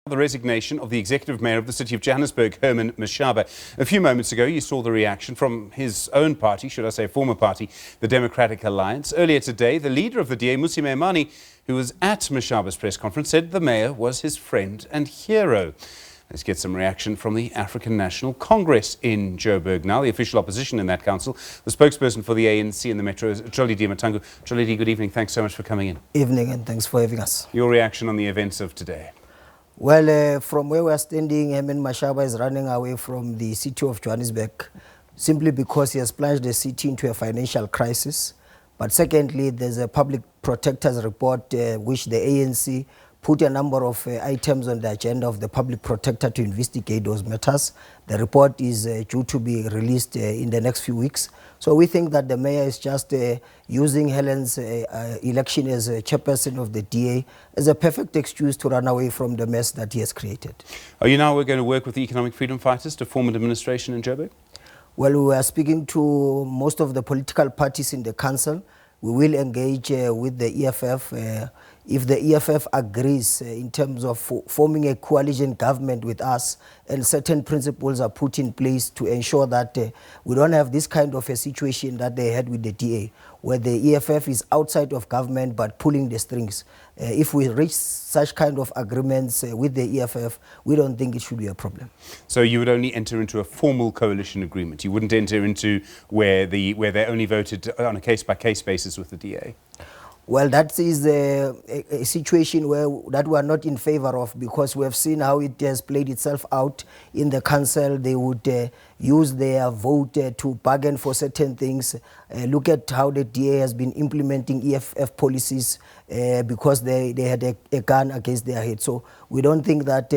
The resignation of the executive mayor of the city of Johannesburg, Herman Mashaba. A few moments ago, you saw the reaction from his own party, should I say former party, the Democratic Alliance. Earlier today, the leader of the DA, Mmusi Maimane, who was at Mashaba's press conference, said the mayor was his friend and hero. Let's get some reaction from the African National Congress in Joburg now, the official opposition in that council. The spokesperson for the ANC in the Metro is Jolidee Matongo. Jolidee, good evening. Thanks so much for coming in. Evening, and thanks for having us. Your reaction on the events of today? Well, from where we are standing, Herman Mashaba is running away from the city of Johannesburg simply because he has plunged the city into a financial crisis. But secondly, there's a public protector's report which the ANC put a number of items on the agenda of the public protector to investigate those matters. The report is due to be released in the next few weeks. So we think that the mayor is just using Helen's election as a chairperson of the DA as a perfect excuse to run away from the mess that he has created. Are you now going to work with the economic freedom fighters to form an administration in Joburg? Well, we are speaking to most of the political parties in the council. We will engage with the EFF. If the EFF agrees in terms of forming a coalition government with us and certain principles are put in place to ensure that we don't have this kind of a situation that they had with the DA, where the EFF is outside of government but pulling the strings. If we reach such kind of agreements with the EFF, we don't think it should be a problem. So you would only enter into a formal coalition agreement? You wouldn't enter into where they only voted on a case-by-case basis with the DA? Well, that is a situation that we are not in favor of, because we have seen how it has played itself out in the council. They would use their vote to bargain for certain things. Look at how the DA has been implementing EFF policies because they had a gun against their head. So we don't think that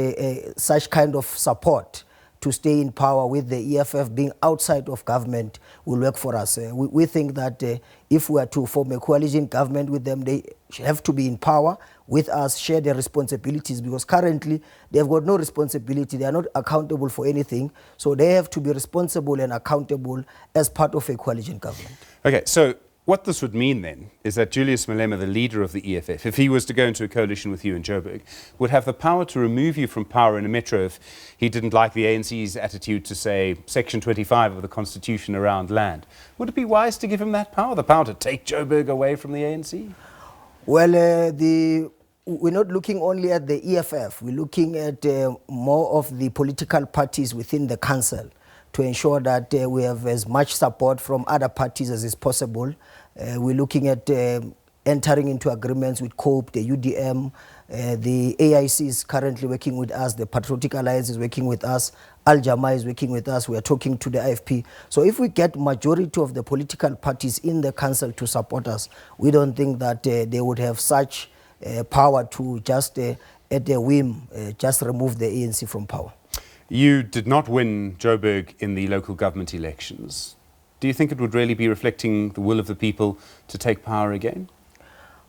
such kind of support to stay in power with the EFF being outside of government will work for us. We think that if we are to form a coalition government with them, they have to be in power with us, share their responsibilities, because currently they've got no responsibility. They are not accountable for anything. So they have to be responsible and accountable as part of a coalition government. Okay, so what this would mean then is that Julius Malema, the leader of the EFF, if he was to go into a coalition with you in Joburg, would have the power to remove you from power in a metro if he didn't like the ANC's attitude to, say, Section 25 of the Constitution around land. Would it be wise to give him that power, the power to take Joburg away from the ANC? Well, we're not looking only at the EFF. We're looking at more of the political parties within the council to ensure that we have as much support from other parties as is possible. We're looking at entering into agreements with COPE, the UDM, the AIC is currently working with us, the Patriotic Alliance is working with us, Al-Jama is working with us, we are talking to the IFP. So if we get majority of the political parties in the council to support us, we don't think that they would have such power to just, at their whim, just remove the ANC from power. You did not win Joburg in the local government elections. Do you think it would really be reflecting the will of the people to take power again?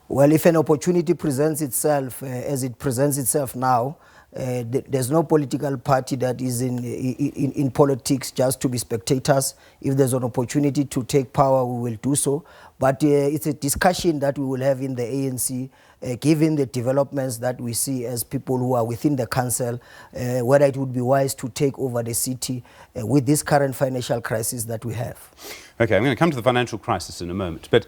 Well, if an opportunity presents itself as it presents itself now, there's no political party that is in politics just to be spectators. If there's an opportunity to take power, we will do so. But it's a discussion that we will have in the ANC, given the developments that we see as people who are within the council, whether it would be wise to take over the city with this current financial crisis that we have. Okay, I'm going to come to the financial crisis in a moment. But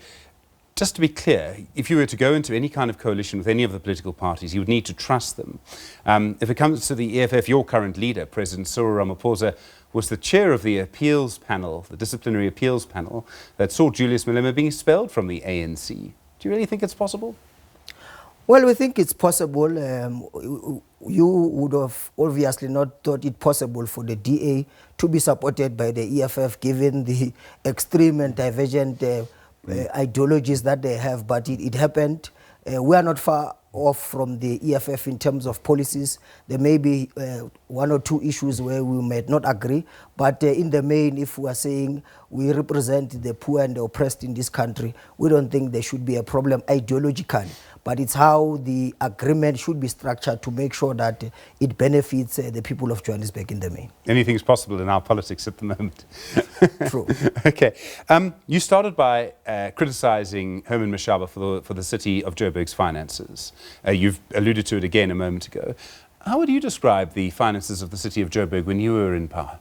just to be clear, if you were to go into any kind of coalition with any of the political parties, you would need to trust them. If it comes to the EFF, your current leader, President Cyril Ramaphosa, was the chair of the appeals panel, the disciplinary appeals panel, that saw Julius Malema being expelled from the ANC. Do you really think it's possible? Well, we think it's possible. You would have obviously not thought it possible for the DA to be supported by the EFF, given the extreme and divergent ideologies that they have, but it happened. We are not far off from the EFF in terms of policies. There may be one or two issues where we might not agree, but in the main, if we are saying we represent the poor and the oppressed in this country, we don't think there should be a problem ideologically. But it's how the agreement should be structured to make sure that it benefits the people of Johannesburg in the main. Anything's possible in our politics at the moment. True. Okay. You started by criticizing Herman Mashaba for the city of Joburg's finances. You've alluded to it again a moment ago. How would you describe the finances of the city of Joburg when you were in power?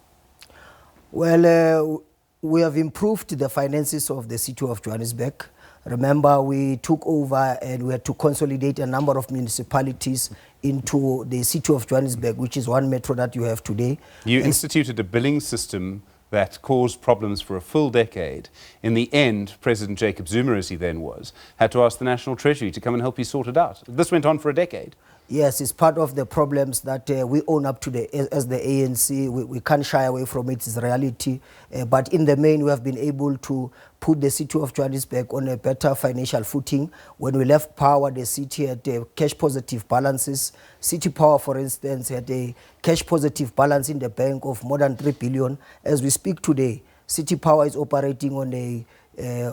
Well, we have improved the finances of the city of Johannesburg. Remember, we took over and we had to consolidate a number of municipalities into the city of Johannesburg, which is one metro that you have today. You instituted a billing system that caused problems for a full decade. In the end, President Jacob Zuma, as he then was, had to ask the National Treasury to come and help you sort it out. This went on for a decade. Yes, it's part of the problems that we own up to as the ANC. We can't shy away from it. It's reality. But in the main, we have been able to put the city of Johannesburg on a better financial footing. When we left power, the city had cash positive balances. City Power, for instance, had a cash positive balance in the bank of more than 3 billion. As we speak today, City Power is operating on a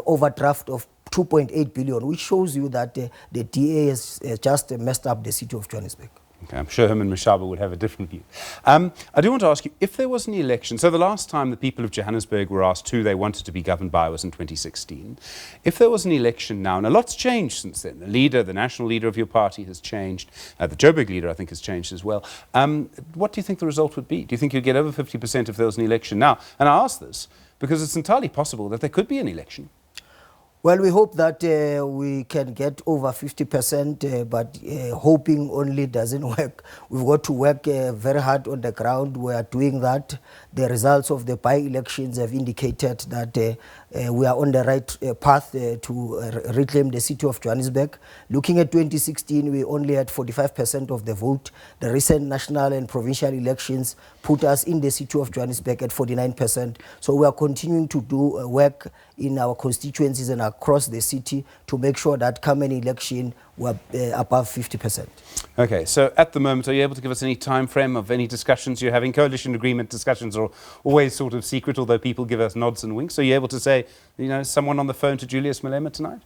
overdraft of 2.8 billion, which shows you that the DA has just messed up the city of Johannesburg. Okay, I'm sure Herman Mashaba would have a different view. I do want to ask you, if there was an election, so the last time the people of Johannesburg were asked who they wanted to be governed by was in 2016. If there was an election now, and a lot's changed since then, the leader, the national leader of your party has changed, the Joburg leader I think has changed as well, what do you think the result would be? Do you think you'd get over 50% if there was an election now? And I ask this because it's entirely possible that there could be an election. Well, we hope that we can get over 50%, but hoping only doesn't work. We've got to work very hard on the ground. We are doing that. The results of the by-elections have indicated that we are on the right path to reclaim the city of Johannesburg. Looking at 2016, we only had 45% of the vote. The recent national and provincial elections put us in the city of Johannesburg at 49%. So we are continuing to do work in our constituencies and across the city to make sure that come an election we're above 50%. Okay, so at the moment, are you able to give us any time frame of any discussions you're having? Coalition agreement discussions are always sort of secret, although people give us nods and winks. Are you able to say, you know, someone on the phone to Julius Malema tonight?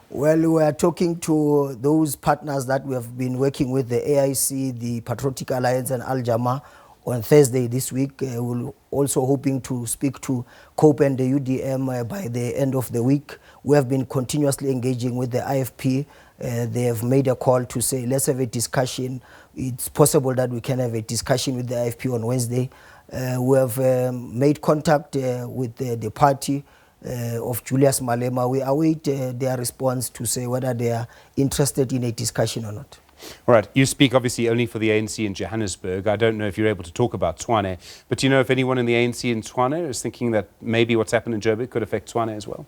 Well, we are talking to those partners that we have been working with, the AIC, the Patriotic Alliance and Al-Jama on Thursday this week. We're also hoping to speak to COPE and the UDM by the end of the week. We have been continuously engaging with the IFP. They have made a call to say, let's have a discussion. It's possible that we can have a discussion with the IFP on Wednesday. We have made contact with the party of Julius Malema. We await their response to say whether they are interested in a discussion or not. All right, you speak obviously only for the ANC in Johannesburg. I don't know if you're able to talk about Tshwane, but do you know if anyone in the ANC in Tshwane is thinking that maybe what's happened in Joburg could affect Tshwane as well?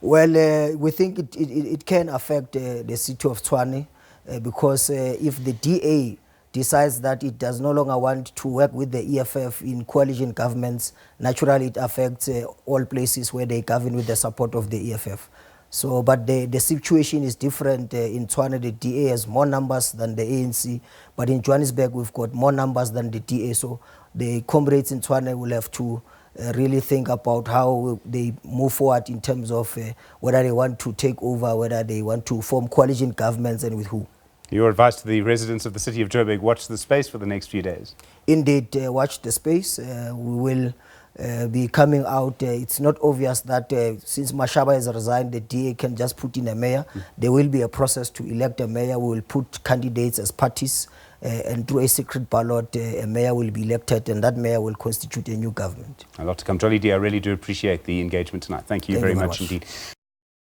Well, we think it can affect the city of Tshwane because if the DA decides that it does no longer want to work with the EFF in coalition governments, naturally it affects all places where they govern with the support of the EFF. So, but the situation is different. In Tshwane, the DA has more numbers than the ANC, but in Johannesburg, we've got more numbers than the DA. So the comrades in Tshwane will have to really think about how they move forward in terms of whether they want to take over, whether they want to form coalition governments and with who. Your advice to the residents of the city of Joburg, watch the space for the next few days. Indeed, watch the space. We will be coming out. It's not obvious that since Mashaba has resigned, the DA can just put in a mayor. There will be a process to elect a mayor. We will put candidates as parties and through a secret ballot, a mayor will be elected and that mayor will constitute a new government. A lot to come. Jolidee, I really do appreciate the engagement tonight. Thank you very much indeed.